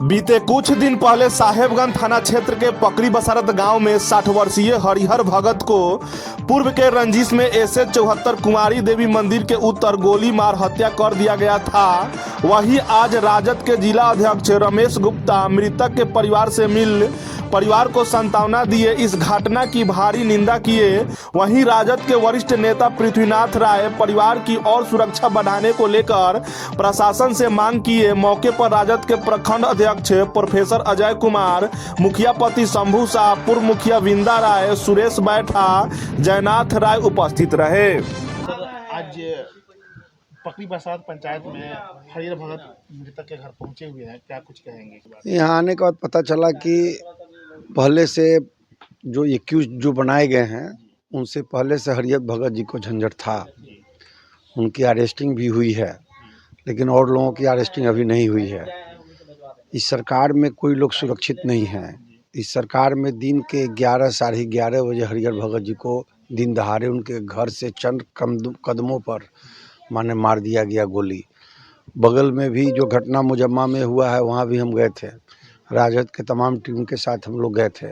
बीते कुछ दिन पहले साहेबगंज थाना क्षेत्र के पकड़ी बसरत गांव में 60 वर्षीय हरिहर भगत को पूर्व के रंजिश में SS-74 कुमारी देवी मंदिर के उत्तर गोली मार हत्या कर दिया गया था। वहीं आज राजद के जिला अध्यक्ष रमेश गुप्ता मृतक के परिवार से मिल परिवार को सांत्वना दिए इस घटना की भारी निंदा किए। वहीं राजद के वरिष्ठ नेता पृथ्वीनाथ राय परिवार की और सुरक्षा बढ़ाने को लेकर प्रशासन से मांग किए। मौके पर राजद के प्रखंड अध्यक्ष प्रोफेसर अजय कुमार, मुखिया पति शंभू शाह, पूर्व मुखिया विंदा राय, सुरेश बैठा, जयनाथ राय उपस्थित रहे। सर, आज पकड़ी बरसात पंचायत में हरिहर भगत मृतक के घर पहुंचे हुए हैं, क्या कुछ कहेंगे इस बारे में? यहाँ आने के बाद पता चला कि पहले से जो एक्यूज जो बनाए गए हैं उनसे पहले से हरिहर भगत जी को झंझट था। उनकी अरेस्टिंग भी हुई है, लेकिन और लोगों की अरेस्टिंग अभी नहीं हुई है। इस सरकार में कोई लोग सुरक्षित नहीं है। इस सरकार में दिन के 11 साढ़े 11 बजे हरिहर भगत जी को दिन दहाड़े उनके घर से चंद कदमों पर माने मार दिया गया गोली। बगल में भी जो घटना मुजम्मा में हुआ है वहाँ भी हम गए थे, राजद के तमाम टीम के साथ हम लोग गए थे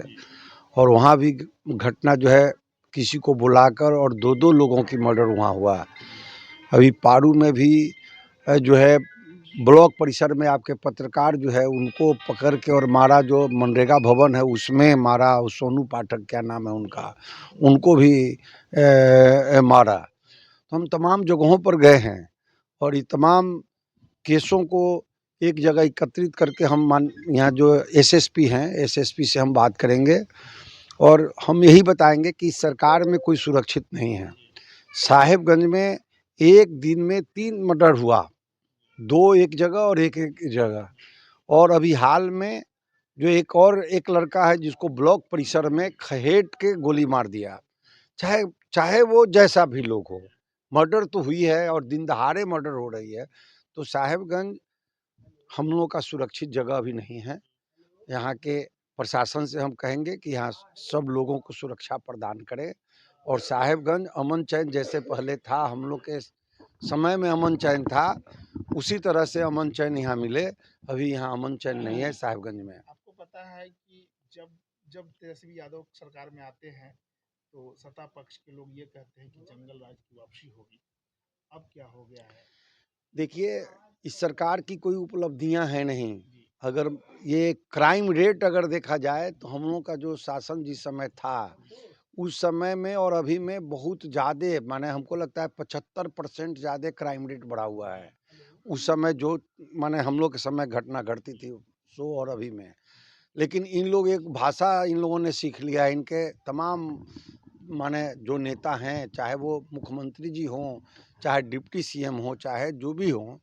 और वहाँ भी घटना जो है किसी को बुलाकर और दो लोगों की मर्डर वहाँ हुआ। अभी पारू में भी जो है ब्लॉक परिसर में आपके पत्रकार जो है उनको पकड़ के और मारा, जो मनरेगा भवन है उसमें मारा। सोनू पाठक क्या नाम है उनका, उनको भी मारा। तो हम तमाम जगहों पर गए हैं और ये तमाम केसों को एक जगह एकत्रित करके हम यहाँ जो एसएसपी हैं, एसएसपी से हम बात करेंगे और हम यही बताएंगे कि सरकार में कोई सुरक्षित नहीं है। साहेबगंज में एक दिन में 3 मर्डर हुआ, 2 एक जगह और एक जगह। और अभी हाल में जो एक लड़का है जिसको ब्लॉक परिसर में खहेट के गोली मार दिया। चाहे वो जैसा भी लोग हो, मर्डर तो हुई है और दिन दहाड़े मर्डर हो रही है। तो साहेबगंज हम लोगों का सुरक्षित जगह भी नहीं है। यहाँ के प्रशासन से हम कहेंगे कि यहाँ सब लोगों को सुरक्षा प्रदान करें और साहेबगंज अमन चैन जैसे पहले था, हम लोग के समय में अमन चैन था, उसी तरह से अमन चैन यहाँ मिले। अभी यहाँ अमन चैन नहीं है साहेबगंज में। आपको पता है कि जब जब तेजस्वी यादव सरकार में आते हैं तो सत्ता पक्ष के लोग ये कहते हैं कि जंगल राज की वापसी होगी। अब क्या हो गया है? देखिए, इस सरकार की कोई उपलब्धियां हैं नहीं। अगर ये क्राइम रेट अगर देखा जाए तो हम लोग का जो शासन जिस समय था उस समय में और अभी में बहुत ज़्यादा, माने हमको लगता है 75% ज़्यादा क्राइम रेट बढ़ा हुआ है। उस समय जो माने हम लोग के समय घटना घटती थी सो और अभी में। लेकिन इन लोग एक भाषा इन लोगों ने सीख लिया है। इनके तमाम माने जो नेता हैं, चाहे वो मुख्यमंत्री जी हों, चाहे डिप्टी सीएम हो, चाहे जो भी हों,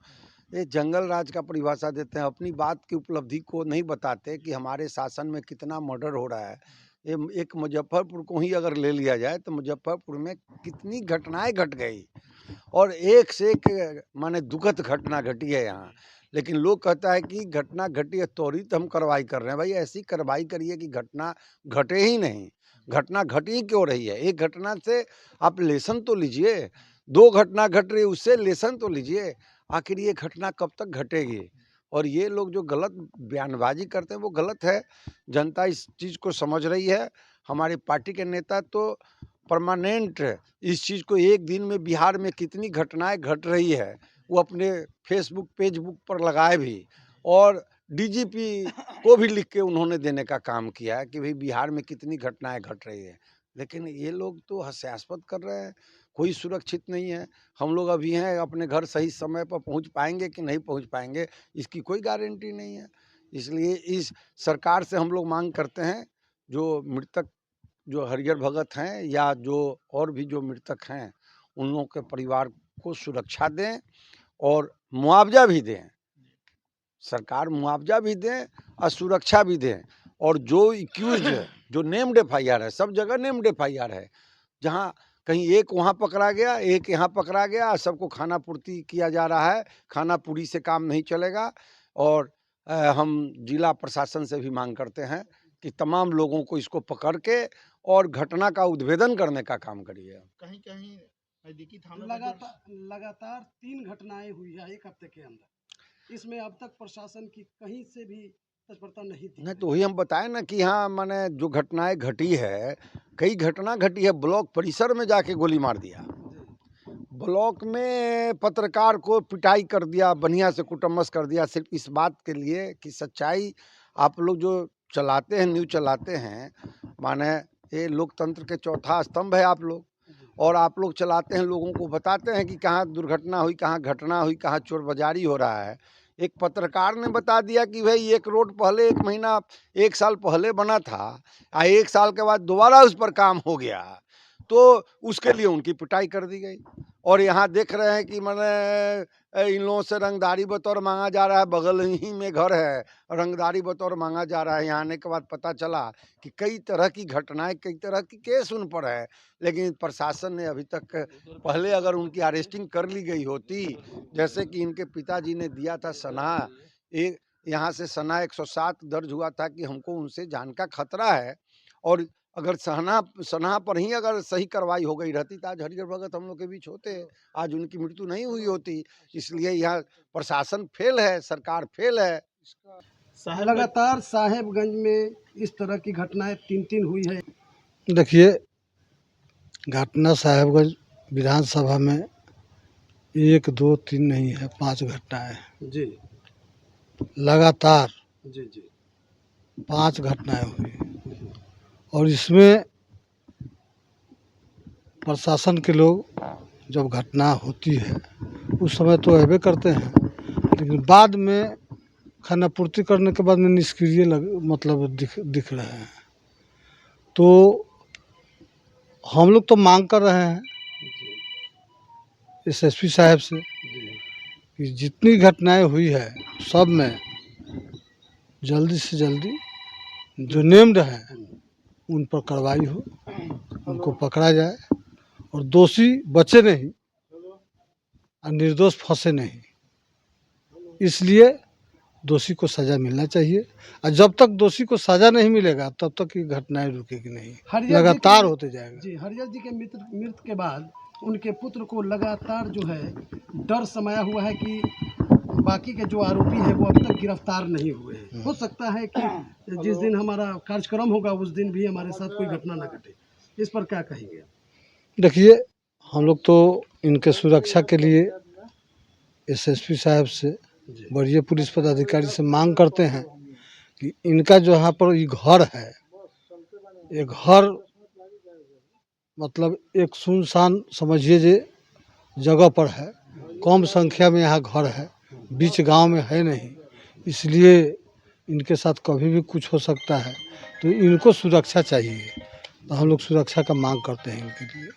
ये जंगल राज का परिभाषा देते हैं। अपनी बात की उपलब्धि को नहीं बताते कि हमारे शासन में कितना मर्डर हो रहा है। ये एक मुजफ्फरपुर को ही अगर ले लिया जाए तो मुजफ्फरपुर में कितनी घटनाएं घट गई और एक से एक माने दुखद घटना घटी है यहाँ। लेकिन लोग कहता है कि घटना घटी है त्वरित हम कार्रवाई कर रहे हैं। भाई ऐसी कार्रवाई करिए कि घटना घटे ही नहीं। घटना घट ही क्यों रही है? एक घटना से आप लेसन तो लीजिए, 2 घटना घट रही है उससे लेसन तो लीजिए। आखिर ये घटना कब तक घटेगी? और ये लोग जो गलत बयानबाजी करते हैं वो गलत है। जनता इस चीज़ को समझ रही है। हमारी पार्टी के नेता तो परमानेंट इस चीज़ को, एक दिन में बिहार में कितनी घटनाएं घट रही है वो अपने फेसबुक पेजबुक पर लगाए भी और डीजीपी को भी लिख के उन्होंने देने का काम किया है कि भाई बिहार में कितनी घटनाएं घट रही है। लेकिन ये लोग तो हास्यास्पद कर रहे हैं, कोई सुरक्षित नहीं है। हम लोग अभी हैं, अपने घर सही समय पर पहुंच पाएंगे कि नहीं पहुंच पाएंगे इसकी कोई गारंटी नहीं है। इसलिए इस सरकार से हम लोग मांग करते हैं, जो मृतक जो हरिहर भगत हैं या जो और भी जो मृतक हैं उन लोगों के परिवार को सुरक्षा दें और मुआवजा भी दें। सरकार मुआवजा भी दें और सुरक्षा भी दें। और जो एक्यूज जो नेम्ड एफआईआर है, सब जगह नेम्ड एफआईआर है, जहाँ कहीं एक वहाँ पकड़ा गया, एक यहाँ पकड़ा गया, सबको खाना पूर्ति किया जा रहा है। खाना पूरी से काम नहीं चलेगा। और हम जिला प्रशासन से भी मांग करते हैं कि तमाम लोगों को इसको पकड़ के और घटना का उद्भेदन करने का काम करिए। कहीं कहीं नजदीकी थानों में लगातार 3 घटनाएं हुई है 1 हफ्ते के अंदर। इसमें अब तक प्रशासन की कहीं से भी तत्परता नहीं थी। नहीं तो वही हम बताए ना कि हाँ माने जो घटनाएं घटी है, कई घटना घटी है। ब्लॉक परिसर में जाके गोली मार दिया, ब्लॉक में पत्रकार को पिटाई कर दिया, बढ़िया से कुटम्मस कर दिया, सिर्फ इस बात के लिए कि सच्चाई आप लोग जो चलाते हैं, न्यूज़ चलाते हैं, माने ये लोकतंत्र के चौथा स्तंभ है आप लोग, और आप लोग चलाते हैं, लोगों को बताते हैं कि कहाँ दुर्घटना हुई, कहाँ घटना हुई, कहाँ चोर बाजारी हो रहा है। एक पत्रकार ने बता दिया कि भाई एक रोड पहले 1 महीना 1 साल पहले बना था, 1 साल के बाद दोबारा उस पर काम हो गया, तो उसके लिए उनकी पिटाई कर दी गई। और यहाँ देख रहे हैं कि मैंने इन लोगों से रंगदारी बतौर मांगा जा रहा है, बगल ही में घर है, रंगदारी बतौर मांगा जा रहा है। यहाँ आने के बाद पता चला कि कई तरह की घटनाएं, कई तरह की केस उन पर है, लेकिन प्रशासन ने अभी तक, पहले अगर उनकी अरेस्टिंग कर ली गई होती, जैसे कि इनके पिताजी ने दिया था सना, एक यहाँ से सना 107 दर्ज हुआ था कि हमको उनसे जान का खतरा है, और अगर सना पर ही अगर सही कार्रवाई हो गई रहती तो आज हरिहर भगत हम लोग के बीच होते, आज उनकी मृत्यु नहीं हुई होती। इसलिए यहाँ प्रशासन फेल है, सरकार फेल है। लगातार साहेबगंज में इस तरह की घटनाएं 3 हुई है। देखिए, घटना साहेबगंज विधानसभा में 1, 2, 3 नहीं है, 5 घटनाएं जी लगातार जी जी 5 घटनाएं हुई, और इसमें प्रशासन के लोग जब घटना होती है उस समय तो अहबे करते हैं, लेकिन बाद में खानापूर्ति करने के बाद में निष्क्रिय मतलब दिख रहे हैं। तो हम लोग तो मांग कर रहे हैं एसएसपी साहब से कि जितनी घटनाएं हुई है सब में जल्दी से जल्दी जो नेम्ड हैं उन पर कार्रवाई हो, उनको पकड़ा जाए, और दोषी बचे नहीं और निर्दोष फंसे नहीं। इसलिए दोषी को सज़ा मिलना चाहिए, और जब तक दोषी को सज़ा नहीं मिलेगा तब तक ये घटनाएं रुकेगी नहीं, लगातार होते जाएगा। जी, हरिहर जी के मृत्यु के बाद उनके पुत्र को लगातार जो है डर समाया हुआ है कि बाकी के जो आरोपी हैं वो अब तक गिरफ्तार नहीं हुए हैं। हो सकता है कि जिस दिन हमारा कार्यक्रम होगा उस दिन भी हमारे साथ कोई घटना न घटे। इस पर क्या कहेंगे? देखिए, हम लोग तो इनके सुरक्षा के लिए एसएसपी साहब से, वरीय पुलिस पदाधिकारी से मांग करते हैं कि इनका जो यहाँ पर ये घर है, ये घर मतलब एक सुनसान समझिए जे जगह पर है, कम संख्या में यहाँ घर है, बीच गांव में है नहीं, इसलिए इनके साथ कभी भी कुछ हो सकता है, तो इनको सुरक्षा चाहिए। तो हम लोग सुरक्षा का मांग करते हैं इनके लिए।